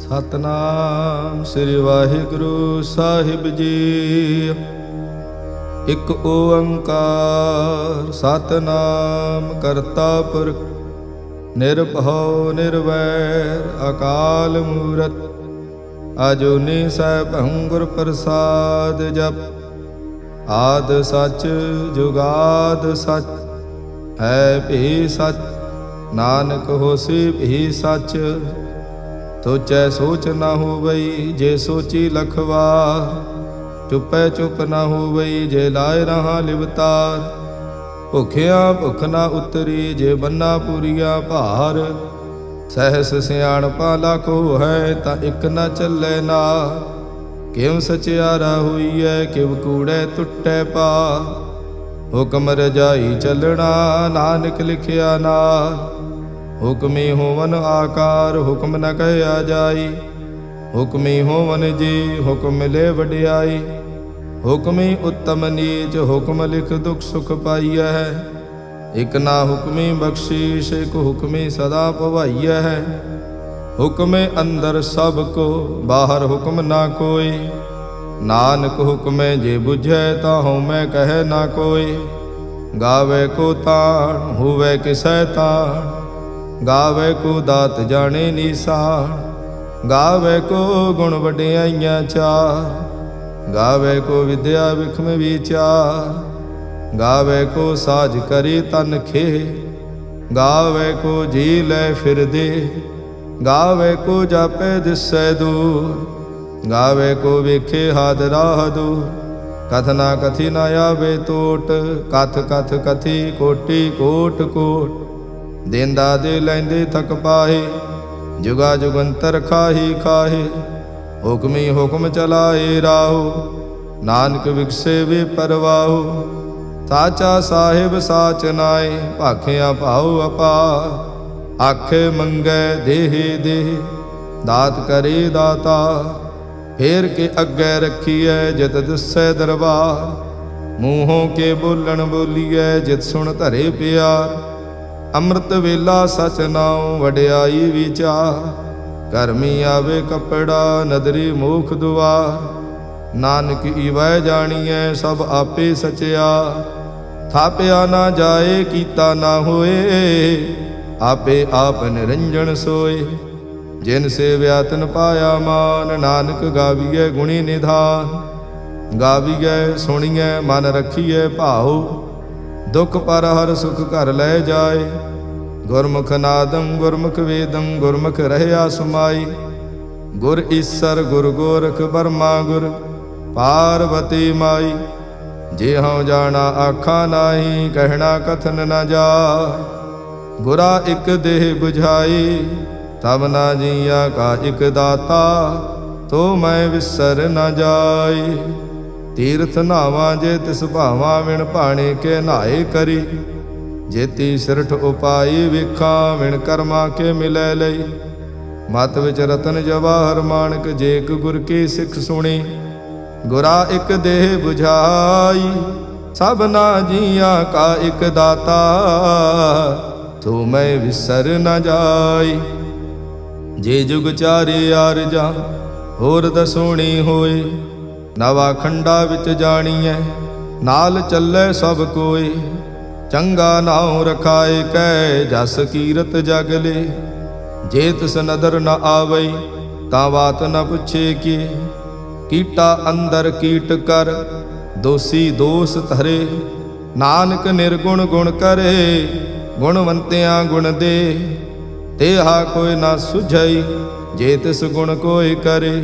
सतनाम श्री वाहिगुरु साहिब जी। एक ओंकार सतनाम करता पुरख निरभव निर्वैर अकाल मूरत अजूनी सैभं गुर प्रसाद जप। आद सच जुगाद सच है भी सच नानक होसी भी सच। सोचै सोच न होवई जे सोची लखवार। चुपै चुप न होवई जे लाए रहा लिवतार। भुखिया भुख न उतरी जे बन्ना पूरिया भार। सहस सियाणपा लाखो है ता इक न चलै नार। किव सचियारा होईऐ किव कूड़ै टुटै पार। हुक्म रजाई चलना नानक लिखिया नार। हुक्मी होवन आकार हुक्म न कहया जाई। हुक्मी होवन जी हुक्म मिले वडियाई। हुक्मी उत्तम नीच हुक्म लिख दुख सुख पाइया है। एक ना हुक्मी बख्शीश एक हुक्मी सदा पवाइया है। हुक्मे अंदर सबको बाहर हुक्म ना कोई। नानक हुक्मे जे बुझै ताहु मैं कहे ना कोई। गावे को ताण हुवे किसै ताण। गावे को दात जाने निशान। गावे को गुण वडियाइयां चार। गावे को विद्या विखम विचार। गावे को साज करी तन खे। गावे को जी लै फिर दे। गावे को जापे दिसै दूर। गावे को वेखे हाद राह दूर। कथ ना कथी ना आवे टोट। कथ कथ कथी कोटि कोट कोट। देंदा दे लैंदे थक पाहे। जुगा जुगंतर खाही खाहे। हुक्मी हुक्म चलाए राहो। नानक विकसे वे परवाहो। साचा साहिब साच नाए भाखिया भाओ अपार। आखे मंगै देहे देह दात करे दाता। फेर के अग्गै रखिए जित दिसै दरबार। मूहों के बोलन बोलिए जित सुन धरे प्यार। अमृत वेला सच नाउ वड्याई विचार। करमी आवे कपड़ा नदरी मुख दुआर। नानक इवै जानिए सब आपे सचिया। थाप्या ना जाए कीता ना होए। आपे आप निरंजन सोए। जिन से व्यातन पाया मान। नानक गाविए गुणी निधान। गाविए सुनिए मन रखिए भाओ। दुख पर हर सुख घर लै जाए। गुरमुख नादम गुरमुख वेदम गुरमुख रहया समाई। गुर ईसर गुर गोरख बर्मा गुर पार्वती माई। जे हूँ जाना आखा नाही कहना कथन न जाय। गुरा एक देह बुझाई तब ना जिया का एक दाता। तो मैं विसर न जाई। तीर्थ नावा जे तिस भावा विण भाणे के नाए करी। जेती सिरठ उपाई विखा विण कर्मा के मिलै लई। मत विच रतन जवाहर माणक जेक गुर की सिख सुणी। गुरा एक देह बुझाई सब ना जिया का एक दाता। तो मैं विसर न जाई। जे जुग चारे आरजा होर दसोणी होए। नवा खंडा विच जाणीए नाल चलै सब कोई। चंगा नाउ रखाए कै जस कीरत जग ले। जे तिस नदर न आवई ता बात न पुछे कि। कीटा अंदर कीट कर दोषी दोष धरे। नानक निर्गुण गुण करे गुणवंतियां गुण दे। तेहा कोई ना सुझई जे तिस गुण कोई करे।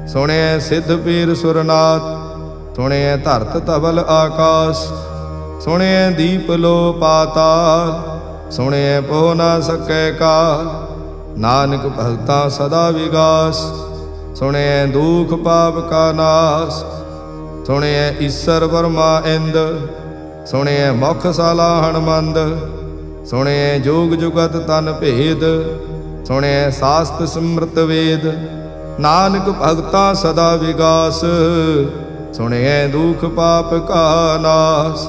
सुने सिद्ध पीर सुरनाथ सुने धरत धवल आकाश। सुने दीप लो पाताल सुने पो ना सकै काल। नानक भगता सदा विगास सुने दुख पाप का नाश। सुने ईसर वर्मा इंद सुने मुख साला हणमंद। सुने जोग जुगत तन भेद सुने शास्त्र सिमृत वेद। नानक भगता सदा विगास सुनिए दुख पाप का नाश।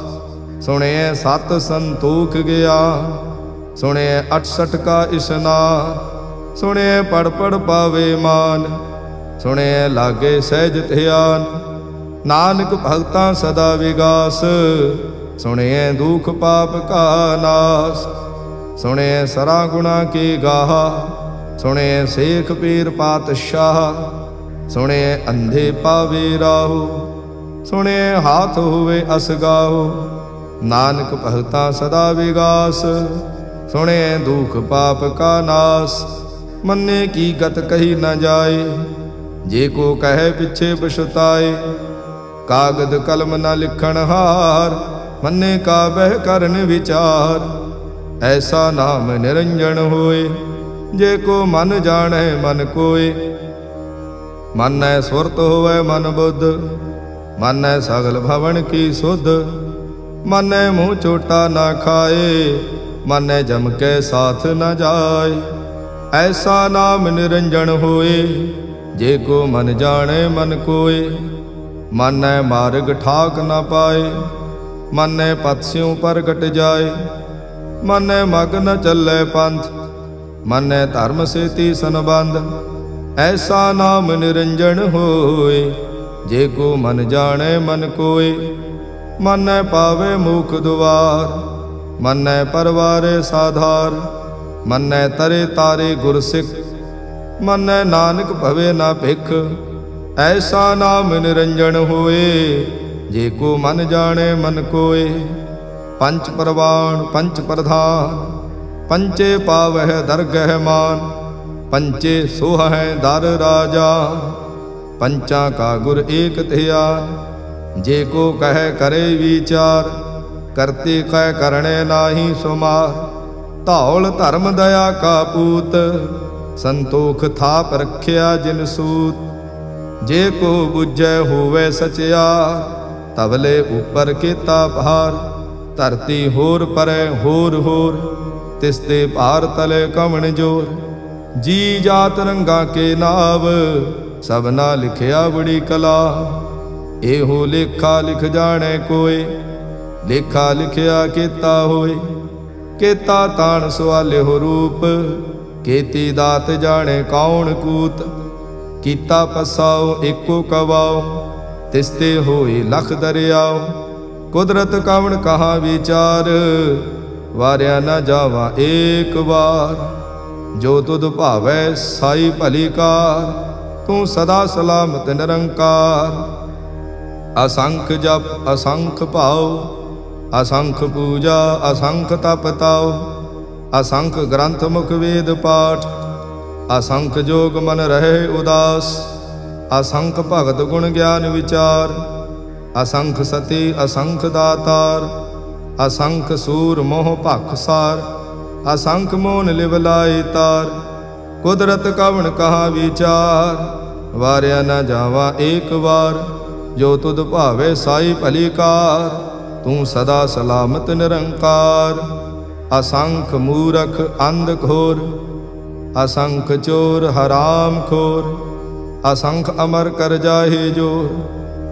सुनिए सत संतोख ज्ञान सुनिए 68 का स्नान। सुने पढ़ पढ़ पावे मान, सुने लागे सहज ध्यान। नानक भगतां सदा विगास, सुने दुख पाप का नाश। सुने सरा गुणा की गाहा, सुने शेख पीर पातशाह। सुने अंधे पावे राहु, सुने हाथ हुए असगाहो। नानक भगता सदा विगास, सुने दुख पाप का नाश। मन्ने की गत कही न जाए, जे को कहे पिछे पछुताए। कागद कलम न लिखण हार, मन्ने का बह करन विचार। ऐसा नाम निरंजन होए, जे को मन जाने मन कोय। मन है सुरत होवे मन बुद्ध, मन है सगल भवन की सुध। मन है मुँह चोटा ना खाए, मन है जम के साथ न जाए। ऐसा नाम निरंजन होए, जे को मन जाने मन कोय। मन है मार्ग ठाक न पाए, मन है पत्स्यों पर कट जाए। मन है मग न चले पंथ, मन है धर्म से तीसन बंध। ऐसा नाम निरंजन होए, जे को मन जाने मन कोय। मन पावे मुख द्वार, मन परवारे साधार। मन तरे तारे गुर सिख, मन नानक भवे ना भिख। ऐसा नाम निरंजन होए, जे को मन जाने मन कोय। पंच परवान पंच प्रधान, पंचे पावह दरगह मान। पंचे सोह हैं दर राजा, पंचा का गुर एक ध्यान। जे को कह करे विचार, करते कह करने नाही सुमार। धौल धर्म दया का पूत, संतोख थाप रखिया जिन सूत। जे को बुझै होवे सचियार, तबले ऊपर केता भार। धरती होर परै होर होर, तिसते भार तले कमण जोर। जी जात रंगा के नाव, सबना लिखिया बड़ी कला। एहो लेखा लिख जाने कोय, लेखा लिखिया केता होय। केता ताण सवाले हो रूप, केती दात जाने कौन कूत। कीता पसाओ एको कवाओ, तिसते होए लख दरियाओ। कुदरत कवण कहाँ विचार, वारिया न जावा एक बार। जो तुद भावै साई भली कार, तू सदा सलामत निरंकार। असंख जप असंख भाव, असंख पूजा असंख तप ताओ। असंख ग्रंथ मुख वेद पाठ, असंख जोग मन रहे उदास। असंख भगत गुण ज्ञान विचार, असंख सती असंख दातार। असंख सूर मोह भख सार, असंख मोन लिवलाए तार। कुदरत कवण कहाँ विचार, वारिया न जावा एक बार। जो तुद भावे साई भली कार, तू सदा सलामत निरंकार। असंख मूरख अंध घोर, असंख चोर हराम खोर। असंख अमर कर जाहे जोर,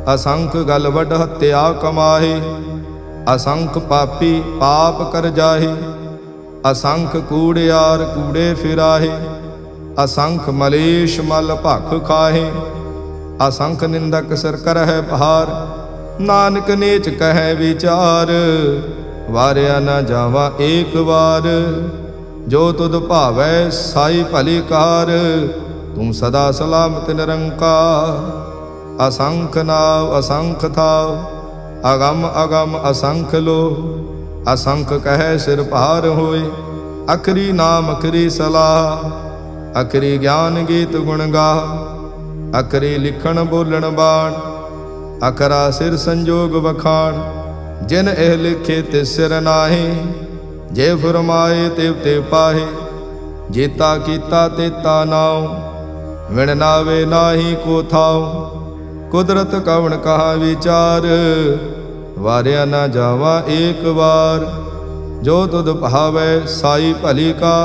असंख गल वड हत्या कमाहे। असंख पापी पाप कर जाहे, असंख कूड़ियार कूड़े फिराहे। असंख मलेश मल भख खाहे, असंख निंदक सिर करह भार। नानक नीच कह विचार, वारिया न जावा एक बार। जो तुद भावै साई भली कार, तू सदा सलामत निरंकार। असंख नाव असंख थाव, अगम अगम असंख लो। असंख कह सिर पार होए, अखरी नाम अखरी सलाह। अखरी ज्ञान गीत गुण गाह, अखरी लिखण बोलण बाण। अखरा सिर संजोग बखान, जिन एह लिखे तिस सिर नाहे। जे फुरमाए तिव ते पाहे, जेता कीता तेता नाव। विण नावे नाही को थाव, कुदरत कवण कहाँ विचार। वारिया न जावा एक बार। जो तुद भावै साई भली का,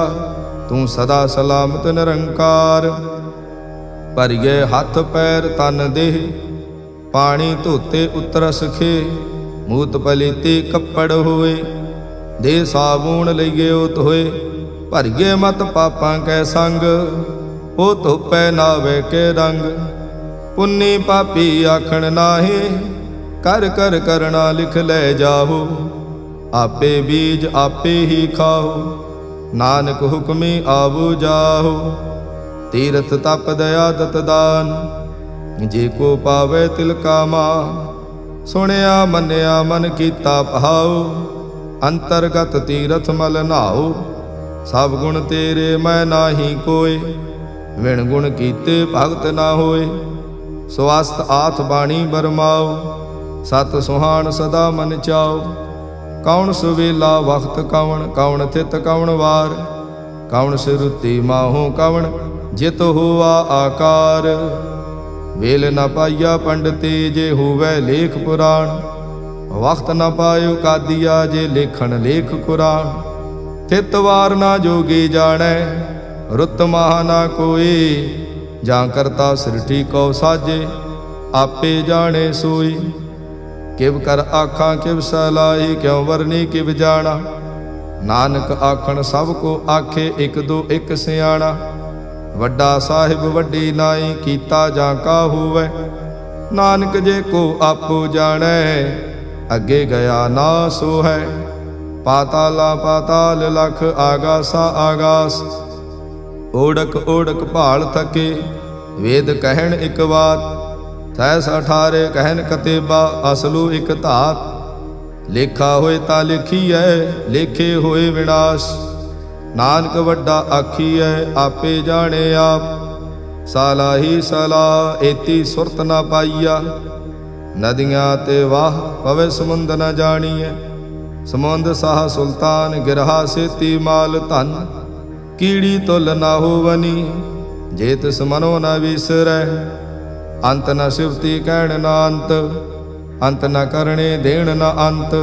तू सदा सलामत निरंकार। भरिए हथ पैर तन देह, पानी धोते उतरस खे। मूत पलीती कपड़ होए, दे साबून लईए उत होए। भरिए मत पापां कै संग, ओ धोपै नावे के रंग। पुन्नी पापी आखण नाहे, कर कर करना लिख लै जाहो। आपे बीज आपे ही खाओ, नानक हुक्मी आवो जाहो। तीरथ तप दया दत दान, जे को पावे तिलका मान। सुनिया मन्निया मन कीता भाओ, अंतरगत तीरथ मल नहाओ। सब गुण तेरे मैं नाही कोय, विण गुण कीते भगत ना होए। स्वास्थ आथ बाणी बरमाओ, सत सुहान सदा मन चाओ। कौन सुवेला वक्त कौन, कौन थित कौन वार। कौन सिरुति माहू कौन, जित हुआ आकार। वेल न पाइया पंडिते, जे हुवै लेख पुराण। वक्त न पायो कादिया, जे लेखन लेख कुरान। थित वार ना जोगी जानै, रुत माह ना कोई। जां करता सृष्टि को साजे, आपे जाने सोई। किव कर आखां किव सलाही, क्यों वरनी किव जाना। नानक आखण सब को आखे, एक दो एक सियाणा। वड्डा साहिब वड्डी नाई, कीता जां का होवै। नानक जे को आपो जानै, अगे गया ना सो है। पाताला पाताल लख, आगासा आगास। ओढ़क ओढ़क भाल थके, वेद कहन एक बात। तैस 18 कहन कतेबा, असलू एक धात। लेखा होए ता लिखीऐ, लेखे होए विनाश। नानक वड्डा आखीऐ, आपे जाने आप। सालाही सलाह, एती सुरत ना पाईया। नदियाँ ते वाह, पवे समुंद न जानिए। समुंद साह सुल्तान, गिरहा सेती माल धन। कीड़ी तुल ना होवनी, जे तिस मनो न विसरै। अंत न सिवती कहण न अंत, अंत न करणे देण न अंत।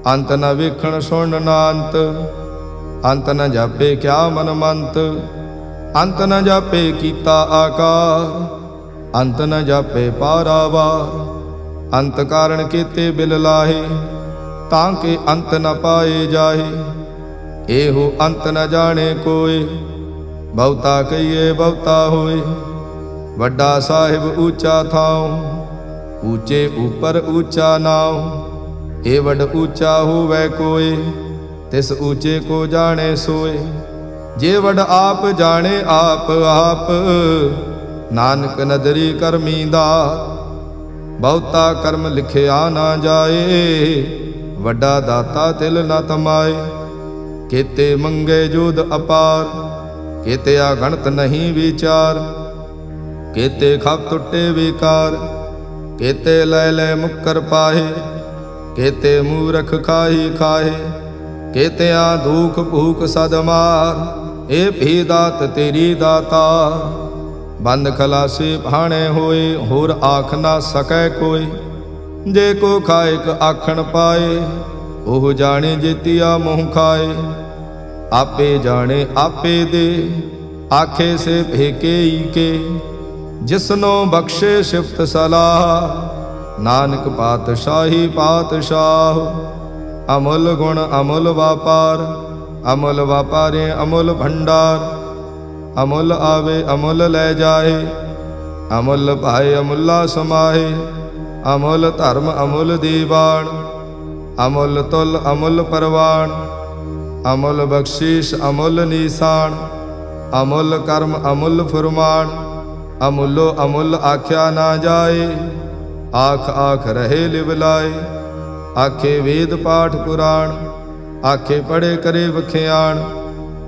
अंत न वेखण सुण न अंत, अंत न जापे क्या मन मंत। अंत न जापे कीता आकार, अंत न जापे पारावार। अंत कारण केते बिल लाहे, तांके अंत न पाए जाहे। एहो अंत न जाने कोय, बहुता कहिए बहुता होए। वड्डा साहिब ऊंचा थाओ, ऊंचे ऊपर ऊंचा नाओ। ए वड ऊंचा होवै कोय, तिस ऊंचे को जाने सोए। जे वड आप जाने आप आप, नानक नदरी करमी दात। बहुता कर्म लिखिया ना जाए, वड्डा दाता तिल न तमाए। केते मंगे जोध अपार, केते अगणत नहीं विचार। केते खप टुटे विकार, केते लय लय मुक्कर पाहे। केते मूरख खाही खाहे, केते दुख भूख सद मार। ए भी दात तेरी दाता, बंद खलासी भाणे होए। होर आख ना सकै कोई, जे को खाएक आखण पाए। ओह जाने जेतिया मोह खाए। आपे जाने आपे दे, आखे से भेके ही के। जिसनो बख्शे शिफ्त सलाह, नानक पातशाही पातशाह। अमुल गुण अमुल व्यापार, अमुल व्यापारे अमुल भंडार। अमुल आवे अमुल ले जाए, अमुल भाई अमुल्ला समाहे। अमुल धर्म अमुल दीवान, अमुल तुल अमुल परवान। अमुल बख्शीश अमुल निशान, अमुल कर्म अमुल फुरमान। अमुलो अमुल आख्या ना जाए, आख आख रहे लिवलाए। आखे वेद पाठ पुराण, आखे पढ़े करे वख्याण।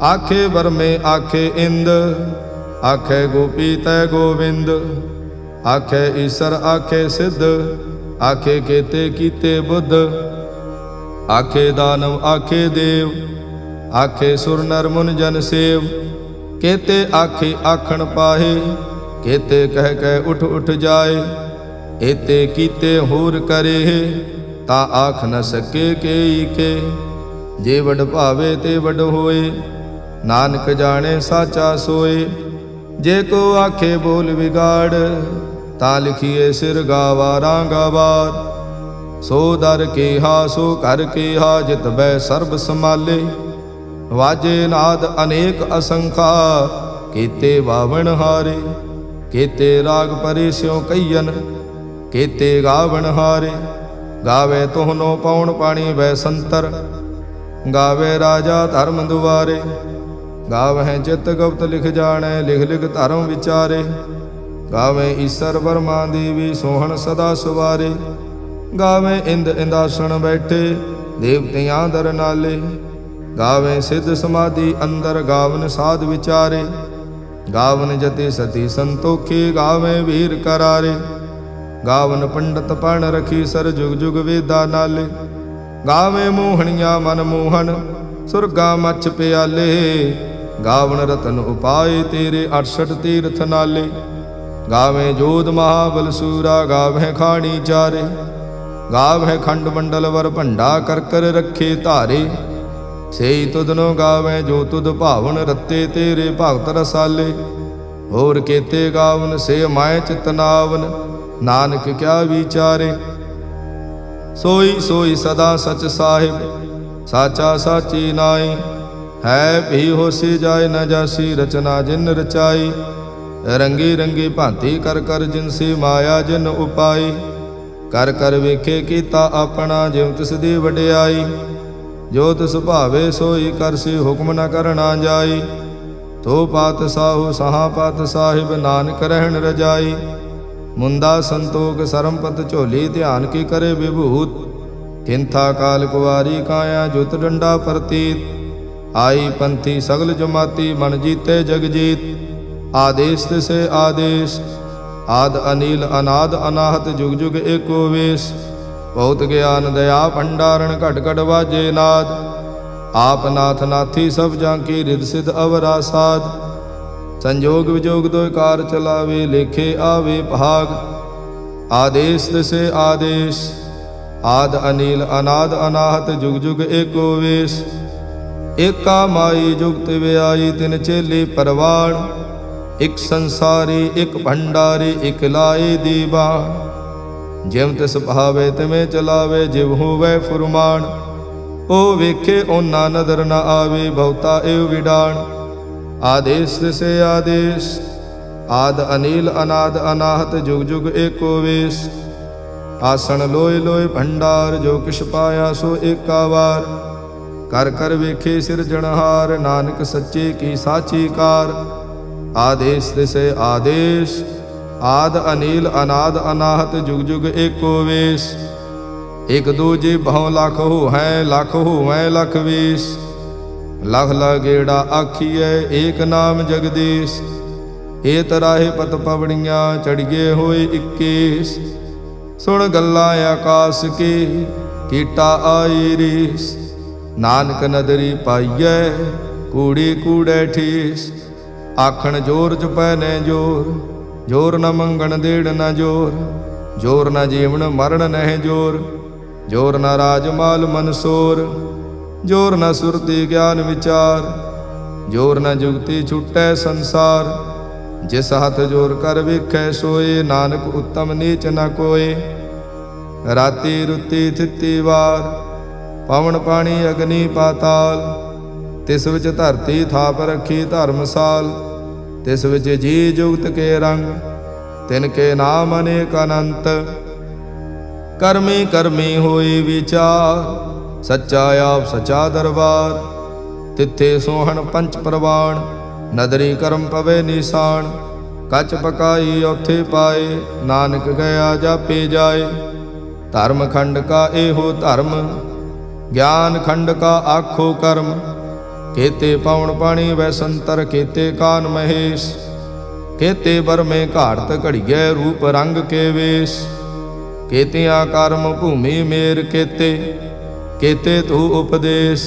आखे बरमे आखे इंद, आखे गोपी तय गोविंद। आखे ईसर आखे सिद्ध, आखे केते कीते बुद्ध। आखे दानव आखे देव, आखे सुर नर मुन जन सेव। केते आखे आखण पाहे, केते कह कह उठ उठ जाए। एते कीते होर करे, ता आख न सके केई के। जे वड भावे ते वड होए, नानक जाने साचा सोए। जे को आखे बोल बिगाड़, ता लिखिए सिर गावारा गावार। सो दर के हा सो कर के हा, जित बै सर्ब संभाले। वाजे नाद अनेक असंखा, केते बावण हारे। केते राग परे स्यों कईयन, केते गावण हारे। गावे तोहनो पौन पाणी वै संतर, गावे राजा धर्म दुआरे। गावह चित गुप्त लिख जाने, लिख लिख धर्म विचारे। गावे ईसर वर्मा देवी, सोहन सदा सुवारे। गावे इंद इंदासन बैठे, देवतियां दर नाले। गावे सिद्ध समाधि अंदर, गावन साध विचारे। गावन जति सती संतोखे, गावे वीर करारे। गावन पंडित पण रखी सर, जुग जुग वेदा नाले। गावे मोहनिया मन मोहन, सुरगा मच प्याले। गावन रतन उपाय तेरे, 68 तीर्थ नाले। गावे जोध महाबल सूरा, गावे खाणी चारे। गावे खंड मंडल वर भंडा, कर कर रखे धारे। सेई तुधनो गावे जो तुध भावन, रत्ते तेरे भगत रसाले। होर केते गावन से माए चितनावन, नानक क्या विचारे। सोई सोई सदा सच साहिब, साचा साची नाई। है भी होसी जाय न जासी, रचना जिन रचाई। रंगी रंगी भांति कर कर, जिनसी माया जिन उपाई। कर कर वेखे कीता अपना, जिव तिस दी वडियाई। जो तिस भावे सोई करसी, हुक्म न करना जाई। तो पात साहु सहा पात साहिब, नानक रहन रजाई। मुंदा संतोख सरमपत झोली, ध्यान की करे विभूत। किंथा काल कुवारी काया, जुत डंडा प्रतीत। आई पंथी सगल जमाती, मन जीते जग जीत। आदेश तिसे आदेश, आद अनिल अनाद अनाहत, जुग जुग एको वेश। बहुत ज्ञान दया भंडारण, घट घट वाजे नाद। आप नाथ नाथी सब जांकी, रिद सिद्ध अवरा साध। संजोग विजोग दो कार चलावे, लेखे आवे भाग। आदेश तिसे आदेश, आद अनिल अनाद अनाहत, जुग जुग एको वेश। एका माई जुगत व्याई, तिन चेले परवाण। एक संसारी एक भंडारी, एक लाए दीवान। जिम तिस भावे तिमें चलावे, जिव होवै फुरमान। ओ वेखे ओना नदर न आवे, बहुता एव विडाण। आदेश तिसे आदेश, आद अनिल अनाद अनाहत, जुग जुग एको वेश। आसन लोय लोय भंडार, जो किश पाया सो एका वार। कर कर वेखे सिरजनहार, नानक सच्चे की साची कार। आदेश तिसे आदेश, आद अनिल अनाद अनाहत, जुग जुग एको वेश। एक दूजे बहु लाख हो हैं, लाख हो हैं लख वेश। लख लगेड़ा आखिए, एक नाम जगदीश। ए तराहे पत पवड़ियां, चढ़िए होए 21। सुन गल्लां आकाश के, कीटा आई रीस। नानक नदरी पाइए, कूड़ी कूड़े ठीस। आखण जोर चुपै ने जोर, जोर न मंगण देड़ न जोर। जोर न जीवन मरण नह जोर, जोर न राजमाल मनसोर। जोर न सुरति ज्ञान विचार, जोर न जुगति छुटै संसार। जिस हाथ जोर कर वेखै सोए, नानक उत्तम नीच न कोय। राति रुति थिति वार, पवन पानी अग्नि पाताल। तिस विच धरती थाप रखी धर्मसाल। तिस विच जी जुगत के रंग, तिनके नाम अनेक अनंत। कर्मी कर्मी होई विचार, सच्चा आप सच्चा दरबार। तिथे सोहन पंच प्रवाण, नदरी कर्म पवे निशान। कच पकाई औथे पाए, नानक गया जापे जाए। धर्म खंड का एहो धर्म, ज्ञान खंड का आखो कर्म। केते पवन पाणी वै संतर, केते कान महेश। केते बर में घाड़त घड़िए, रूप रंग के वेश। केतिया कर्म भूमि मेर केते, केते तू उपदेश।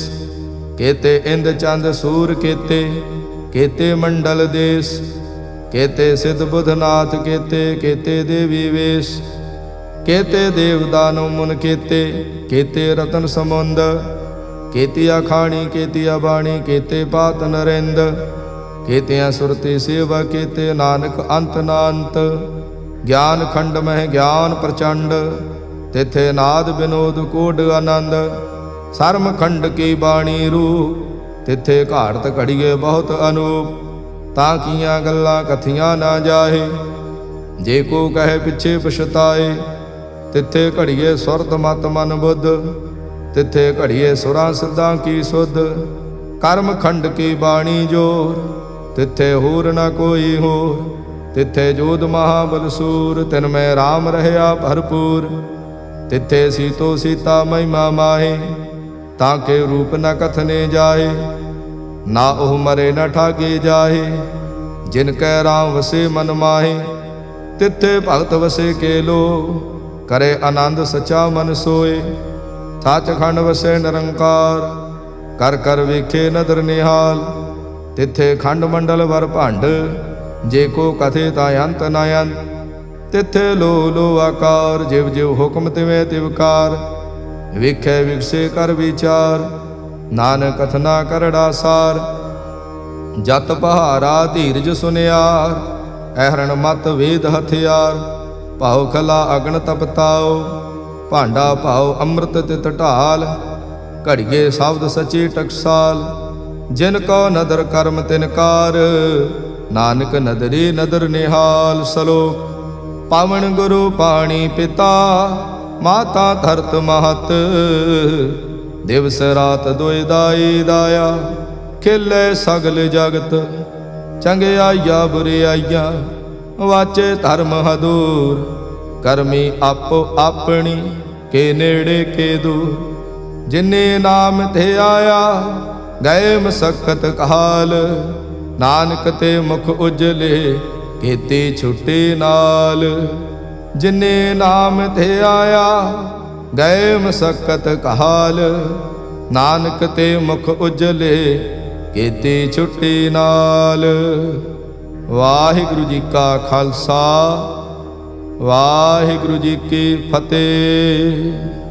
केते इंद चंद सूर केते, केते मंडल देश। केते सिद्ध बुधनाथ केते, केते देवी वेश। केते देव दानव मुन केते, केते रतन समुंद। केतिया खाणी केतिया बाणी, केते पात नरेंद। केतिया सुरति सेवा, केते नानक अंत नांत। ज्ञान खंड मह ज्ञान प्रचंड, तिथे नाद विनोद कोड आनंद। सर्म खंड की बाणी रूप, तिथे घाड़त घड़िए बहुत अनूप, तां कीਆਂ गल्लां कथियां ना जाहे। जे को कहे पिछे पछताए, तिथे घड़िए सुरत मत मन बुद्ध, तिथे घड़िए सुरां सिद्धां की सुध। कर्म खंड की बाणी जोर, तिथे होर न कोई होर। तिथे जोध महाबलसूर, तिन में राम रहया भरपूर। तिथे सीतो सीता महिमा माहे, ताके रूप न कथने जाहे। ना ओह मरे न ठागे जाहे, जिनकै राम वसे मन माहे। तिथे भगत वसे के लो, करे आनंद सचा मन सोए। सचखंड वसे निरंकार, कर कर वेखे नदर निहाल। तिथे खंड मंडल वर भंड, जे को कथे ता अंत न अंत। तिथे लो लो आकार, जिव जिव हुक्म तिवें तिवकार। वेखे विकसे कर विचार, नानक कथना करड़ा सार। जत पहारा धीरज सुनियार, अहरण मत वेद हथियार। भाव खला अग्न तपताओ, भांडा भाव अमृत तित ढाल। घड़िए शब्द सची टकसाल, जिनको नदर कर्म तिनकार। नानक नदरी नदर निहाल। सलोक पावन गुरु पाणी पिता, माता धरत महत। दिवस रात दुई दाई दाया, खिले सगल जगत। चंगियाइया बुरियाइया, वाचे धर्म हदूर। करमी आपो अपनी, के नेड़े के दूर। जिन्ने नाम थे आया, गए मसक्कत काल। नानक ते मुख उजले, केती छुट्टी नाल। जिन्ने नाम थे आया, गए मसक्कत काल। नानक ते मुख उजले, केती छुट्टी नाल। वाहिगुरु जी का खालसा, वाहिगुरु जी की फतेह।